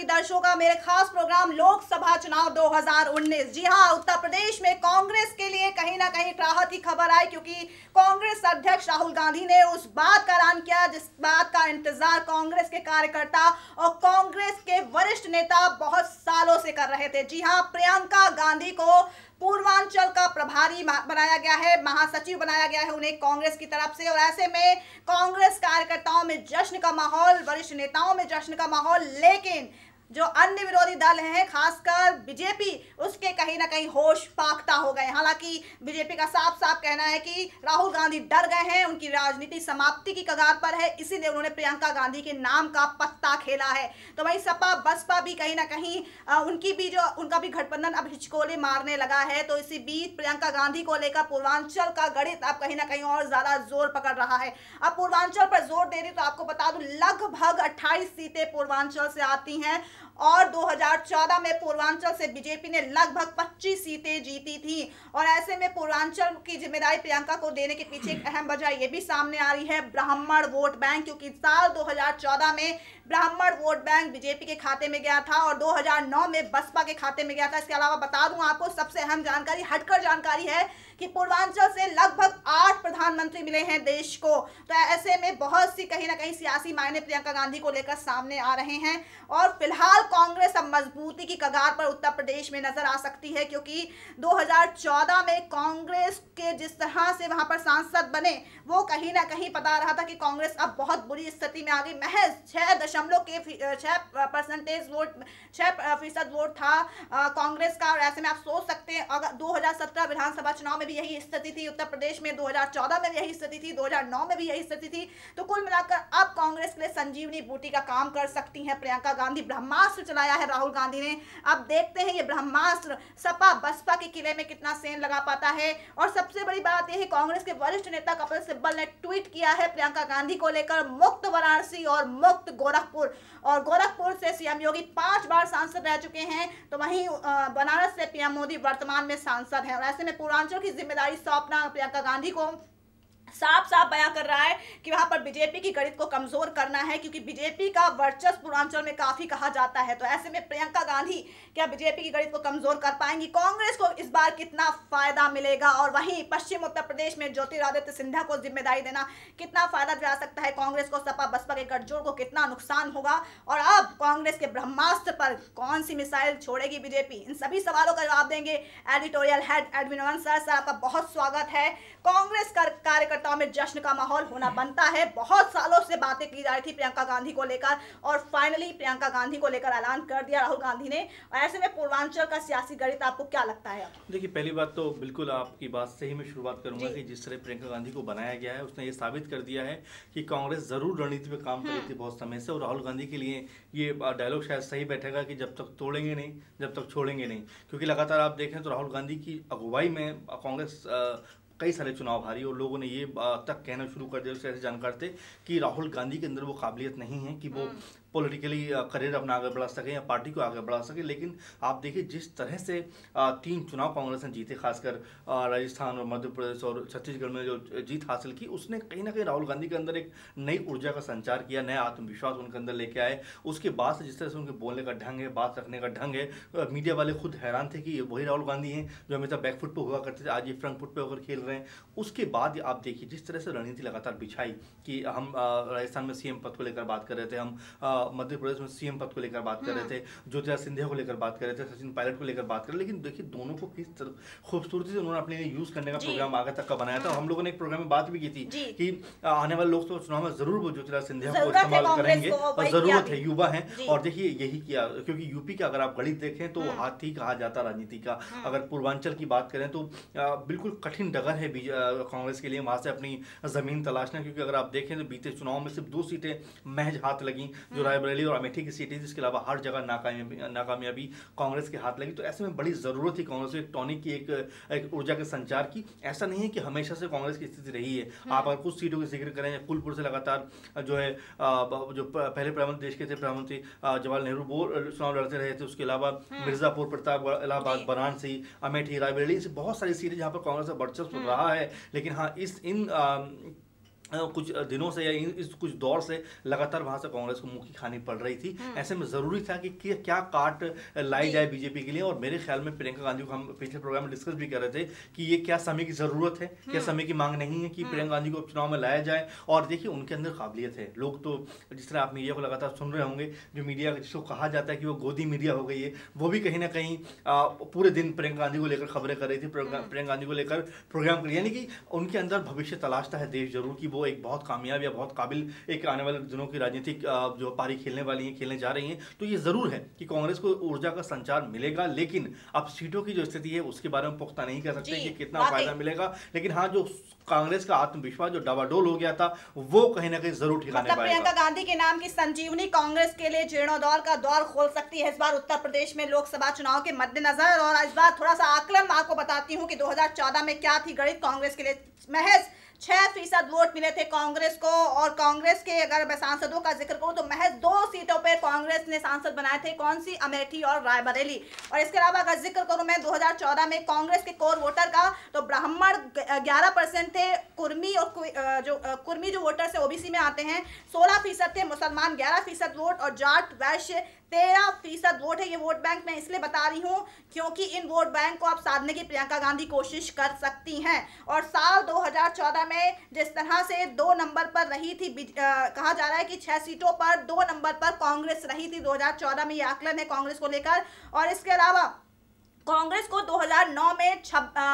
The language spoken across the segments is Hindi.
सभी दर्शकों का मेरे खास प्रोग्राम लोकसभा चुनाव 2019। जी हां, उत्तर प्रदेश में कांग्रेस के लिए कहीं ना कहीं राहत की खबर आई, क्योंकि कांग्रेस अध्यक्ष राहुल गांधी ने उस बात का ऐलान किया जिस बात का इंतजार कांग्रेस के कार्यकर्ता और कांग्रेस के वरिष्ठ नेता बहुत सालों से कर रहे थे। जी हां, प्रियंका गांधी को पूर्वांचल का प्रभारी बनाया गया है, महासचिव बनाया गया है उन्हें कांग्रेस की तरफ से। और ऐसे में कांग्रेस कार्यकर्ताओं में जश्न का माहौल, वरिष्ठ नेताओं में जश्न का माहौल, लेकिन जो अन्य विरोधी दल हैं, खासकर बीजेपी, उसके कहीं ना कहीं होश फाख्ता हो गए। हालांकि बीजेपी का साफ साफ कहना है कि राहुल गांधी डर गए हैं, उनकी राजनीति समाप्ति की कगार पर है, इसीलिए उन्होंने प्रियंका गांधी के नाम का पत्ता खेला है। तो वहीं सपा बसपा भी कहीं ना कहीं उनका भी गठबंधन अब हिचकोले मारने लगा है। तो इसी बीच प्रियंका गांधी को लेकर पूर्वांचल का गणित अब कहीं ना कहीं और ज्यादा जोर पकड़ रहा है। अब पूर्वांचल पर जोर दे रही तो आपको बता दूं, लगभग 28 सीटें पूर्वांचल से आती हैं और 2014 में पूर्वांचल से बीजेपी ने लगभग 25 सीटें जीती थी। और ऐसे में पूर्वांचल की जिम्मेदारी प्रियंका को देने के पीछे एक अहम वजह यह भी सामने आ रही है, ब्राह्मण वोट बैंक, क्योंकि साल 2014 में ब्राह्मण वोट बैंक बीजेपी के खाते में गया था और 2009 में बसपा के खाते में गया था। इसके अलावा बता दूं आपको, सबसे अहम जानकारी, हटकर जानकारी है कि पूर्वांचल से लगभग 8 प्रधानमंत्री मिले हैं देश को। तो ऐसे में बहुत सी कहीं ना कहीं सियासी मायने प्रियंका गांधी को लेकर सामने आ रहे हैं। और फिलहाल कांग्रेस अब मजबूती की कगार पर उत्तर प्रदेश में नजर आ सकती है, क्योंकि 2014 में कांग्रेस के जिस तरह से वहां पर सांसद बने, वो कहीं ना कहीं बता रहा था कि कांग्रेस अब बहुत बुरी स्थिति में आ गई। महज 6% वोट था कांग्रेस का। और ऐसे में आप सोच सकते हैं, अगर 2017 विधानसभा चुनाव में भी यही स्थिति थी उत्तर प्रदेश में, 2014 में भी यही स्थिति थी, 2009 में भी यही स्थिति थी। तो कुल मिलाकर अब कांग्रेस के लिए संजीवनी बूटी का काम कर सकती हैं प्रियंका गांधी। ब्रह्मास्त्र चलाया है राहुल गांधी ने, अब देखते हैं ये ब्रह्मास्त्र सपा बसपा के किले में कितना सेंध लगा पाता है। और सबसे बड़ी बात यह है, कांग्रेस के वरिष्ठ नेता कपिल सिब्बल ने ट्वीट किया है प्रियंका गांधी को लेकर, मुक्त वाराणसी और मुक्त गोरखपुर। और गोरखपुर से सीएम योगी 5 बार सांसद रह चुके हैं, तो वहीं बनारस से पीएम मोदी वर्तमान में सांसद हैं। और ऐसे में पूर्वांचल की जिम्मेदारी सौंपना प्रियंका गांधी को साफ साफ बयां कर रहा है कि वहां पर बीजेपी की गणित को कमजोर करना है, क्योंकि बीजेपी का वर्चस्व पूर्वांचल में काफी कहा जाता है। तो ऐसे में प्रियंका गांधी क्या बीजेपी की गणित को कमजोर कर पाएंगी? कांग्रेस को इस बार कितना फायदा मिलेगा? और वहीं पश्चिम उत्तर प्रदेश में ज्योतिरादित्य सिंधिया को जिम्मेदारी देना कितना फायदा दिला सकता है कांग्रेस को? सपा बसपा के गठजोड़ को कितना नुकसान होगा? और अब कांग्रेस के ब्रह्मास्त्र पर कौन सी मिसाइल छोड़ेगी बीजेपी? इन सभी सवालों का जवाब देंगे एडिटोरियल हेड एडविन अमन सर। आपका बहुत स्वागत है। कांग्रेस कार्यकर्ता में जश्न का माहौल होना बनता है। बहुत सालों से बातें की जा रही थी प्रियंका गांधी को लेकर, और फाइनली प्रियंका गांधी को लेकर ऐलान कर दिया राहुल गांधी ने। और ऐसे में पूर्वांचल का सियासी गणित आपको क्या लगता है? देखिए, पहली बात तो बिल्कुल आपकी बात से ही मैं शुरुआत करूंगा कि जिस तरह प्रियंका गांधी को बनाया गया है, उसने ये साबित कर दिया है कि कांग्रेस जरूर रणनीति पे काम कर रही थी बहुत समय से। और राहुल गांधी के लिए ये डायलॉग शायद सही बैठेगा कि जब तक तोड़ेंगे नहीं, जब तक छोड़ेंगे नहीं। क्योंकि लगातार आप देखें तो राहुल गांधी की अगुवाई में कांग्रेस कई सारे चुनाव हारी, और लोगों ने ये तक कहना शुरू कर दिया, ऐसे जानकार थे कि राहुल गांधी के अंदर वो काबिलियत नहीं है कि वो पॉलिटिकली करियर अपना आगे बढ़ा सके या पार्टी को आगे बढ़ा सके। लेकिन आप देखिए जिस तरह से 3 चुनाव कांग्रेस ने जीते, खासकर राजस्थान और मध्य प्रदेश और छत्तीसगढ़ में जो जीत हासिल की, उसने कहीं ना कहीं राहुल गांधी के अंदर एक नई ऊर्जा का संचार किया, नया आत्मविश्वास उनके अंदर लेके आए। उसके बाद से जिस तरह से उनके बोलने का ढंग है, बात रखने का ढंग है, मीडिया वाले खुद हैरान थे कि वही राहुल गांधी हैं जो हमेशा बैकफुट पर हुआ करते थे, आज ये फ्रंट फुट पर होकर खेल रहे हैं। उसके बाद आप देखिए जिस तरह से रणनीति लगातार बिछाई कि हम राजस्थान में सीएम पद को लेकर बात कर रहे थे, हम मध्य प्रदेश में सीएम पद को लेकर बात कर रहे थे, ज्योतिरादित्य सिंधिया को लेकर बात कर रहे थे, सचिन पायलट को लेकर बात कर रहे। लेकिन देखिए दोनों को किस खूबसूरती से उन्होंने अपने लिए यूज करने का प्रोग्राम आगे तक का बनाया था। हम लोगों ने एक प्रोग्राम में बात भी की थी कि आने वाले लोकसभा चुनाव में जरूर वो ज्योतिरादित्य सिंधिया को इस्तेमाल करेंगे, और जरूरत है, युवा है। और देखिए यही किया, क्योंकि यूपी का अगर आप गणित देखें तो हाथी कहा जाता राजनीति का। अगर पूर्वांचल की बात करें तो बिल्कुल कठिन डगर है कांग्रेस के लिए वहां से अपनी जमीन तलाशना। क्योंकि अगर आप देखें तो बीते चुनाव में सिर्फ 2 सीटें महज हाथ लगी, जो रायबरेली और अमेठी की सीटें, जिसके अलावा हर जगह नाकामयाबी कांग्रेस के हाथ लगी। तो ऐसे में बड़ी जरूरत थी कांग्रेस को एक टॉनिक की, एक ऊर्जा के संचार की। ऐसा नहीं है कि हमेशा से कांग्रेस की स्थिति रही है। आप अगर कुछ सीटों की जिक्र करें, फूलपुर से लगातार जो है जो पहले प्रधानमंत्री देश के थे, प्रधानमंत्री जवाहरलाल नेहरू, वो चुनाव लड़ते रहे थे। उसके अलावा मिर्जापुर, प्रतापगढ़, इलाहाबाद, वाराणसी, अमेठी, रायबरेली, बहुत सारी सीटें जहां पर कांग्रेस का वर्चस्व रहा है। लेकिन हाँ, इन कुछ दिनों से या इस कुछ दौर से लगातार वहां से कांग्रेस को मुंह की खानी पड़ रही थी। ऐसे में जरूरी था कि क्या काट लाई जाए बीजेपी के लिए। और मेरे ख्याल में प्रियंका गांधी को हम पिछले प्रोग्राम में डिस्कस भी कर रहे थे कि ये क्या समय की जरूरत है, क्या समय की मांग नहीं है कि प्रियंका गांधी को चुनाव में लाया जाए। और देखिए उनके अंदर काबिलियत है। लोग तो जिस तरह आप मीडिया को लगातार सुन रहे होंगे, जो मीडिया जिसको कहा जाता है कि वो गोदी मीडिया हो गई है, वो भी कहीं ना कहीं पूरे दिन प्रियंका गांधी को लेकर खबरें कर रही थी, प्रियंका गांधी को लेकर प्रोग्राम कर, यानी कि उनके अंदर भविष्य तलाशता है देश जरूर कि वो एक बहुत कामयाब या बहुत काबिल एक आने वाले दिनों की राजनीतिक जो पारी खेलने वाली है, खेलने जा रही हैं। तो ये जरूर है कि कांग्रेस को ऊर्जा का संचार मिलेगा, लेकिन अब सीटों की जो स्थिति है उसके बारे में पुख्ता नहीं कह सकते कि कितना फायदा मिलेगा। लेकिन हाँ, जो कांग्रेस का आत्मविश्वास जो डबाडोल हो गया था वो कहीं ना कहीं जरूर ठिकाने पाएगा। प्रियंका गांधी के नाम की संजीवनी कांग्रेस के लिए जीर्णोद्धार का द्वार खोल सकती है इस बार उत्तर प्रदेश में लोकसभा चुनाव के मद्देनजर। और इस बार थोड़ा सा आकलन आपको बताती हूँ कि 2014 में क्या थी गणित कांग्रेस के लिए। महज 6% वोट मिले थे कांग्रेस को। और कांग्रेस के अगर मैं सांसदों का जिक्र करूं तो महज 2 सीटों पर कांग्रेस ने सांसद बनाए थे, कौन सी, अमेठी और रायबरेली। और इसके अलावा अगर जिक्र करूं मैं 2014 में कांग्रेस के कोर वोटर का, तो ब्राह्मण 11% थे, कुर्मी और कुर्मी जो वोटर से ओबीसी में आते हैं 16% थे, मुसलमान 11% वोट और जाट वैश्य 13% वोट है। ये वोट बैंक मैं इसलिए बता रही हूँ क्योंकि इन वोट बैंक को आप साधने की प्रियंका गांधी कोशिश कर सकती हैं। और साल 2014 में जिस तरह से 2 नंबर पर रही थी, कहा जा रहा है कि 6 सीटों पर 2 नंबर पर कांग्रेस रही थी 2014 में, ये आकलन है कांग्रेस को लेकर। और इसके अलावा कांग्रेस को 2009 में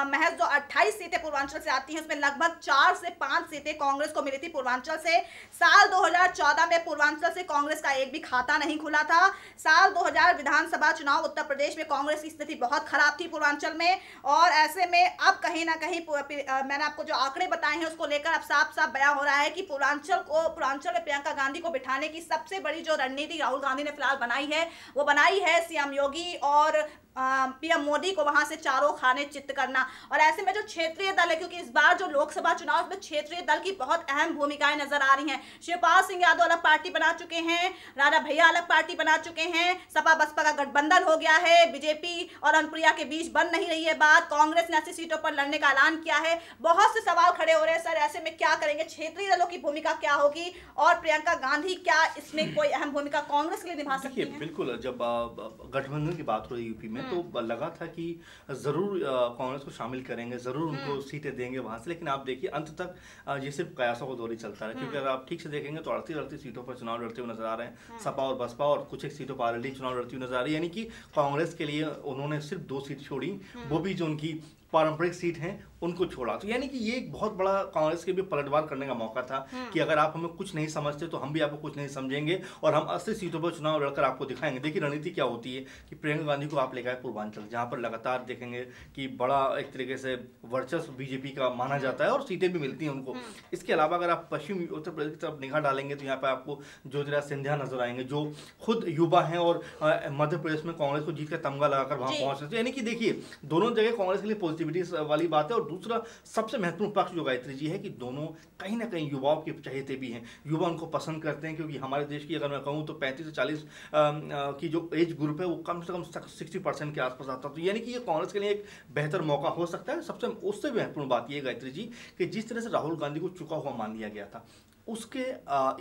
महज जो 28 सीटें पूर्वांचल से आती हैं उसमें लगभग 4 से 5 सीटें कांग्रेस को मिली थी पूर्वांचल से। साल 2014 में पूर्वांचल से कांग्रेस का एक भी खाता नहीं खुला था। साल 2000 विधानसभा चुनाव उत्तर प्रदेश में कांग्रेस की स्थिति बहुत खराब थी पूर्वांचल में। और ऐसे में अब कहीं ना कहीं मैंने आपको जो आंकड़े बताए हैं उसको लेकर अब साफ साफ बयां हो रहा है कि पूर्वांचल में प्रियंका गांधी को बिठाने की सबसे बड़ी जो रणनीति राहुल गांधी ने फिलहाल बनाई है वो बनाई है सीएम योगी और पीएम मोदी को वहां से चारों खाने चित्त करना। और ऐसे में जो क्षेत्रीय दल है, क्योंकि इस बार जो लोकसभा चुनाव में क्षेत्रीय दल की बहुत अहम भूमिकाएं नजर आ रही हैं। शिवपाल सिंह यादव अलग पार्टी बना चुके हैं, राणा भैया अलग पार्टी बना चुके हैं, सपा बसपा का गठबंधन हो गया है, बीजेपी और अनुप्रिया के बीच बन नहीं रही है बात, कांग्रेस ने 80 सीटों पर लड़ने का ऐलान किया है। बहुत से सवाल खड़े हो रहे हैं, सर ऐसे में क्या करेंगे, क्षेत्रीय दलों की भूमिका क्या होगी और प्रियंका गांधी क्या इसमें कोई अहम भूमिका कांग्रेस के लिए निभा सकती है? बिल्कुल, जब गठबंधन की बात हो रही यूपी में तो लगा था कि जरूर कांग्रेस को शामिल करेंगे, जरूर उनको सीटें देंगे वहां से। लेकिन आप देखिए अंत तक ये सिर्फ कयासों को दौर ही चलता है, क्योंकि अगर आप ठीक से देखेंगे तो 38 सीटों पर चुनाव लड़ते हुए नजर आ रहे हैं सपा और बसपा, और कुछ एक सीटों पर आरएलडी चुनाव लड़ती हुई नजर आ रही है। यानी कि कांग्रेस के लिए उन्होंने सिर्फ 2 सीट छोड़ी, वो भी जो उनकी पारंपरिक सीट हैं उनको छोड़ा। तो यानी कि ये एक बहुत बड़ा कांग्रेस के भी पलटवार करने का मौका था कि अगर आप हमें कुछ नहीं समझते तो हम भी आपको कुछ नहीं समझेंगे और हम 80 सीटों पर चुनाव लड़कर आपको दिखाएंगे। देखिए रणनीति क्या होती है कि प्रियंका गांधी को आप लेकर आए पूर्वांचल, जहां पर लगातार देखेंगे कि बड़ा एक तरीके से वर्चस्व बीजेपी का माना जाता है और सीटें भी मिलती हैं उनको। इसके अलावा अगर आप पश्चिमी उत्तर प्रदेश की तरफ निगाह डालेंगे तो यहाँ पर आपको ज्योतिरादित्य सिंधिया नजर आएंगे, जो खुद युवा हैं और मध्य प्रदेश में कांग्रेस को जीत का तमगा लगाकर वहां पहुंच रहे। यानी कि देखिए दोनों जगह कांग्रेस के लिए पॉजिटिविटी वाली बात है। और दूसरा सबसे महत्वपूर्ण पक्ष जो गायत्री जी है कि दोनों कहीं ना कहीं युवाओं के चहेते भी हैं, युवा उनको पसंद करते हैं, क्योंकि हमारे देश की अगर मैं कहूँ तो 35 से 40 की जो एज ग्रुप है वो कम से कम 60% के आसपास आता है। तो यानी कि ये कांग्रेस के लिए एक बेहतर मौका हो सकता है। सबसे उससे भी महत्वपूर्ण बात ये गायत्री जी कि जिस तरह से राहुल गांधी को चुका हुआ मान लिया गया था, उसके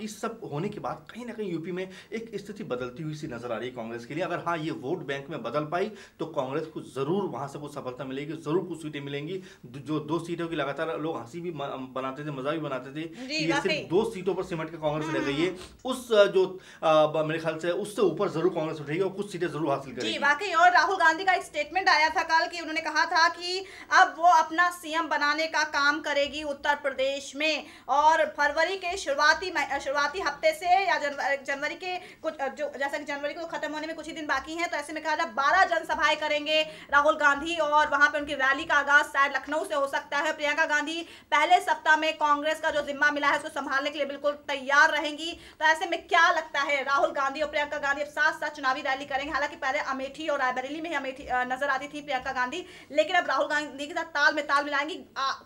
इस सब होने के बाद कहीं ना कहीं यूपी में एक स्थिति बदलती हुई सी नजर आ रही है कांग्रेस के लिए। अगर हाँ ये वोट बैंक में बदल पाई तो कांग्रेस को जरूर वहां से कुछ सफलता मिलेगी, जरूर कुछ सीटें मिलेंगी। जो 2 सीटों की लगातार लोग हंसी भी बनाते थे, मजा भी बनाते थे कि ये सिर्फ 2 सीटों पर सिमट के कांग्रेस रह गई है। उस जो मेरे ख्याल से उससे ऊपर जरूर कांग्रेस उठेगी और कुछ सीटें जरूर हासिल करेगी। वाकई। और राहुल गांधी का एक स्टेटमेंट आया था कल कि उन्होंने कहा था कि अब वो अपना सीएम बनाने का काम करेगी उत्तर प्रदेश में। और फरवरी के शुरुआती हफ्ते से या जनवरी के कुछ जो जैसा कि जनवरी को खत्म होने में कुछ ही दिन बाकी हैं, तो ऐसे में कहा था 12 जनसभाएं करेंगे राहुल गांधी और वहां पे उनकी रैली का आगाज शायद लखनऊ से हो सकता है। प्रियंका गांधी पहले सप्ताह में कांग्रेस का जो जिम्मा मिला है उसको संभालने के लिए बिल्कुल तैयार रहेंगी। तो ऐसे में क्या लगता है राहुल गांधी और प्रियंका गांधी अब साथ साथ चुनावी रैली करेंगे? हालांकि पहले अमेठी और रायबरेली में ही अमेठी नजर आती थी प्रियंका गांधी, लेकिन अब राहुल गांधी के साथ ताल में ताल मिलाएंगी।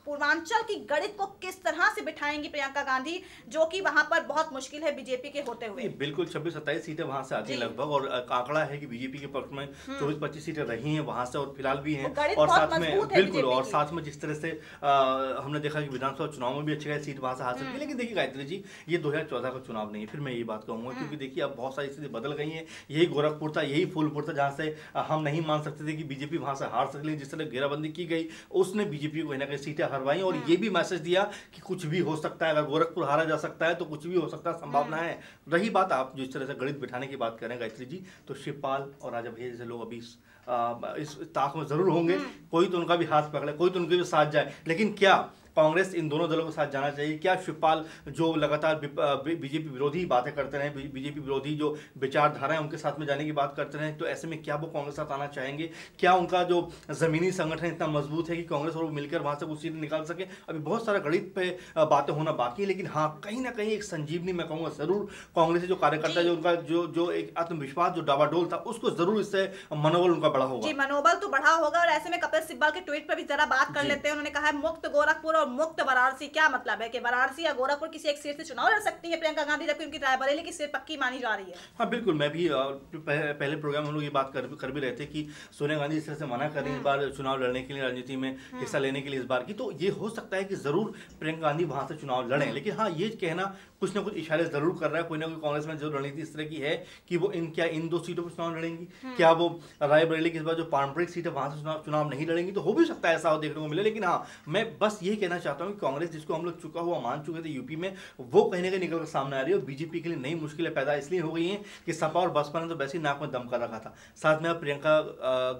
पूर्वांचल की गणित को किस तरह से बिठाएंगी प्रियंका गांधी, जो कि वहां पर बहुत मुश्किल है बीजेपी के होते हुए। बिल्कुल 26-27 सीटें वहां से आती हैं लगभग, और आंकड़ा है कि बीजेपी के पक्ष में 24-25 सीटें रही हैं वहां से, और फिलहाल भी हैं। और साथ में बिल्कुल, और साथ में जिस तरह से हमने देखा कि विधानसभा चुनाव में भी अच्छी खासी सीट वहां से हासिल की। लेकिन देखिए गायत्री जी, ये 2014 का चुनाव नहीं है, फिर मैं ये बात कहूंगा, क्योंकि देखिए अब बहुत सारी चीजें बदल गई हैं। यही गोरखपुर था, यही फूलपुर था, जहां से हम नहीं मान सकते थे कि बीजेपी वहां से हार सकती। जिस तरह घेराबंदी की गई उसने बीजेपी को कहीं ना कहीं सीटें हरवाई, और ये भी मैसेज दिया कि कुछ भी हो सकता है, अगर गोरखपुर हारा जा सकता है तो कुछ भी हो सकता है, संभावना है। रही बात आप जिस तरह से गणित बिठाने की बात करें गायत्री जी, तो शिवपाल और राजा भैया जैसे लोग अभी इस ताक में जरूर होंगे। कोई तो उनका भी हाथ पकड़े, कोई तो उनके भी साथ जाए, लेकिन क्या कांग्रेस इन दोनों दलों के साथ जाना चाहिए? क्या शिवपाल जो लगातार बीजेपी विरोधी बातें करते रहे, बीजेपी विरोधी जो विचारधारा है उनके साथ में जाने की बात करते रहे, तो ऐसे में क्या वो कांग्रेस साथ आना चाहेंगे? क्या उनका जो जमीनी संगठन इतना मजबूत है कि कांग्रेस और वो मिलकर वहां से कुछ सीटें निकाल सके? अभी बहुत सारा गणित पे बातें होना बाकी है, लेकिन हाँ कहीं ना कहीं एक संजीवनी मैं कहूँगा जरूर कांग्रेस जो कार्यकर्ता जो उनका जो एक आत्मविश्वास जो डावाडोल था, उसको जरूर इससे मनोबल उनका बढ़ा होगा। जी, मनोबल तो बढ़ा होगा। और ऐसे में कपिल सिब्बल के ट्वीट पर भी जरा बात कर लेते हैं। उन्होंने कहा है मुक्त गोरखपुर और मुक्त वाराणसी। क्या मतलब है कि वाराणसी या गोरखपुर किसी एक सीट से चुनाव लड़ सकती है प्रियंका गांधी, जबकि उनकी रायबरेली की सीट पक्की मानी जा रही है? हाँ बिल्कुल, मैं भी पहले प्रोग्राम हम लोग ये बात कर भी रहे थे कि सोनिया गांधी इस तरह से मना कर रही है इस बार चुनाव लड़ने के लिए, राजनीति में हिस्सा लेने के लिए इस बार की, तो ये हो सकता है कि जरूर प्रियंका गांधी वहां से चुनाव लड़े। लेकिन हाँ, ये कहना कुछ ना कुछ इशारे जरूर कर रहा है कोई ना कोई कांग्रेस में जो रणनीति इस तरह की है कि वो इन 2 सीटों पर चुनाव लड़ेंगी, क्या वो रायबरेली के इस बार जो पारंपरिक सीट है वहां से चुनाव नहीं लड़ेंगी? तो हो भी सकता है ऐसा देखने को मिले। लेकिन हाँ, मैं बस यही कहना चाहता हूँ कि कांग्रेस जिसको हम लोग चुका हुआ मान चुके थे यूपी में, वो कहीं ना कहीं निकल कर सामने आ रही है। और बीजेपी के लिए नई मुश्किलें पैदा इसलिए हो गई हैं कि सपा और बसपा ने तो वैसे ही नाक में दम कर रखा था, साथ में अब प्रियंका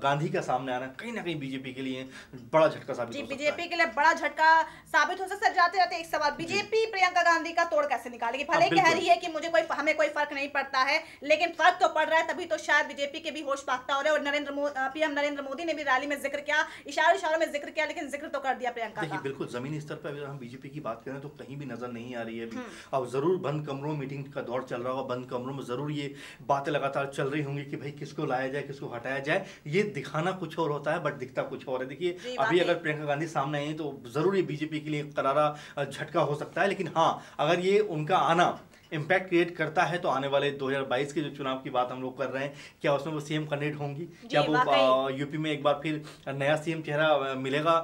गांधी का सामने आना कहीं ना कहीं बीजेपी के लिए बड़ा झटका साबित हो सकता है। बीजेपी के लिए बड़ा झटका साबित हो सकता है। जाते जाते एक सवाल, बीजेपी प्रियंका गांधी का तोड़ कैसे निकालेगी? भले कह रही है कि हमें कोई फर्क नहीं पड़ता है, लेकिन फर्क तो पड़ रहा है। तभी तो शायद बीजेपी के भी होश पाकता हो रहे हैं। और पीएम नरेंद्र मोदी ने भी रैली में जिक्र किया, इशारों में जिक्र किया, लेकिन जिक्र तो कर दिया प्रियंका का। बिल्कुल, जमीनी स्तर पर अगर हम बीजेपी की बात करें तो कहीं भी नजर नहीं आ रही है अभी। अब जरूर बंद कमरों में मीटिंग का दौर चल रहा होगा, बंद कमरों में जरूर ये बातें लगातार चल रही होंगी कि भाई किसको लाया जाए, किसको हटाया जाए। ये दिखाना कुछ और होता है, बट दिखता कुछ और है। देखिए अभी अगर प्रियंका गांधी सामने आई तो जरूर ये बीजेपी के लिए करारा झटका हो सकता है। लेकिन हाँ, अगर ये उनका आना इम्पैक्ट क्रिएट करता है तो आने वाले 2022 के जो चुनाव की बात हम लोग कर रहे हैं, क्या उसमें वो सीएम कैंडिडेट होंगी? क्या वो यूपी में एक बार फिर नया सीएम चेहरा मिलेगा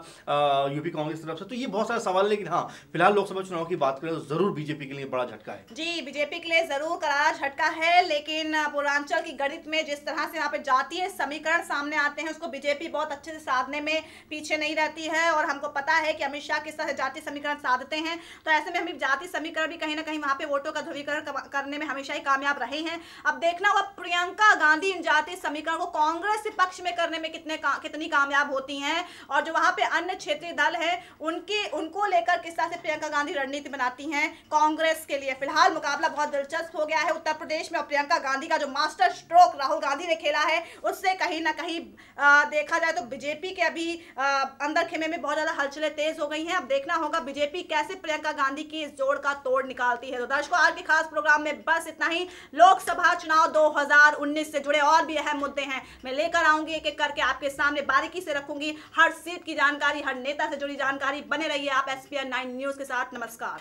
यूपी कांग्रेस तरफ से? तो ये बहुत सारे सवाल है। लेकिन हाँ, फिलहाल लोकसभा चुनाव की बात करें तो जरूर बीजेपी के लिए बड़ा झटका है। जी, बीजेपी के लिए जरूर करारा झटका है। लेकिन पूर्वांचल की गणित में जिस तरह से यहाँ पे जातीय समीकरण सामने आते हैं, उसको बीजेपी बहुत अच्छे से साधने में पीछे नहीं रहती है। और हमको पता है कि अमित शाह किस तरह से जातीय समीकरण साधते हैं, तो ऐसे में हमें जातीय समीकरण भी कहीं ना कहीं वहां पे वोटों का करने में हमेशा ही कामयाब रहे हैं। अब देखना होगा प्रियंका गांधी इन जातीय समीकरण को कांग्रेस के पक्ष में करने में कितनी कामयाब होती हैं, और जो वहां पे अन्य क्षेत्रीय दल है उनको लेकर किस तरह से प्रियंका गांधी रणनीति बनाती हैं कांग्रेस के लिए। फिलहाल मुकाबला बहुत दिलचस्प हो गया है उत्तर प्रदेश में, और प्रियंका गांधी का जो मास्टर स्ट्रोक राहुल गांधी ने खेला है, उससे कहीं ना कहीं देखा जाए तो बीजेपी के अभी अंदर खेमे में बहुत ज्यादा हलचलें तेज हो गई हैं। अब देखना होगा बीजेपी कैसे प्रियंका गांधी की इस जोड़ का तोड़ निकालती है। तो दर्शकों, आज के खास प्रोग्राम में बस इतना ही। लोकसभा चुनाव 2019 से जुड़े और भी अहम मुद्दे हैं, मैं लेकर आऊंगी एक एक करके आपके सामने, बारीकी से रखूंगी हर सीट की जानकारी, हर नेता से जुड़ी जानकारी। बने रहिए आप SPN 9 न्यूज के साथ। नमस्कार।